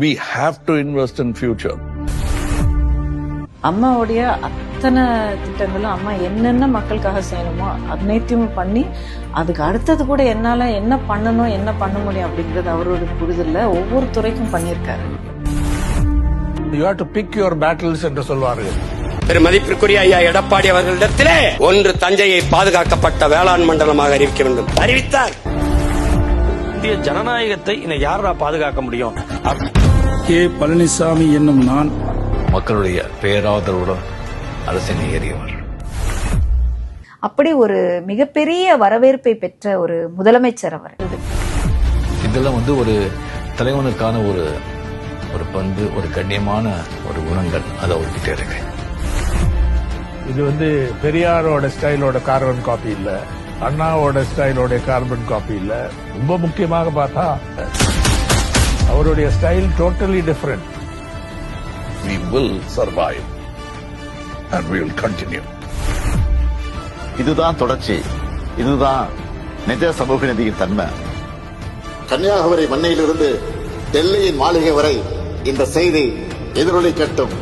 We have to invest in future. அம்மாவுடைய அத்தனை திட்டங்களும் அம்மா என்னென்ன மக்களுக்காக செய்யணுமோ அனைத்தையும் பண்ணி அதுக்கு அடுத்தது கூட என்னால என்ன பண்ணணும் என்ன பண்ண முடியும் அப்படிங்கிறது அவரோட புரிதல்ல ஒவ்வொரு துறைக்கும் பண்ணியிருக்காரு. You have to pick your battles என்று சொல்வார்கள். பெருமதிப்பிற்குரிய ஐயா எடப்பாடி அவர்களிடத்திலே ஒன்று தஞ்சையை பாதுகாக்கப்பட்ட வேளாண் மண்டலமாக அறிவிக்க வேண்டும். அறிவித்தார். இந்திய ஜனநாயகத்தை இன்னும் யாரா பாதுகாக்க முடியும்? கே. பழனிசாமி என்னும் நான் மக்களுடைய பேராதரவுடன் அரசினை ஏறியவர். அப்படி ஒரு மிகப்பெரிய வரவேற்பை பெற்ற ஒரு முதலமைச்சர் அவர். இதெல்லாம் ஒரு தலைவனுக்கான ஒரு பண்பு, ஒரு கண்ணியமான ஒரு குணங்கள் அது அவர்கிட்ட இருக்கு. இது பெரியாரோட ஸ்டைலோட கார்பன் காப்பி இல்ல, அண்ணாவோட ஸ்டைலோட கார்பன் காப்பி இல்ல. ரொம்ப முக்கியமாக பார்த்தா அவருடைய style totally different. We will survive and we will continue. இதுதான் தொடர்ச்சி, இதுதான் நிஜ சமூக நீதியின் தன்மை. கன்னியாகுமரி மண்ணையிலிருந்து டெல்லியின் மாளிகை வரை இந்த செய்தி எதிரொலிக்கட்டும்.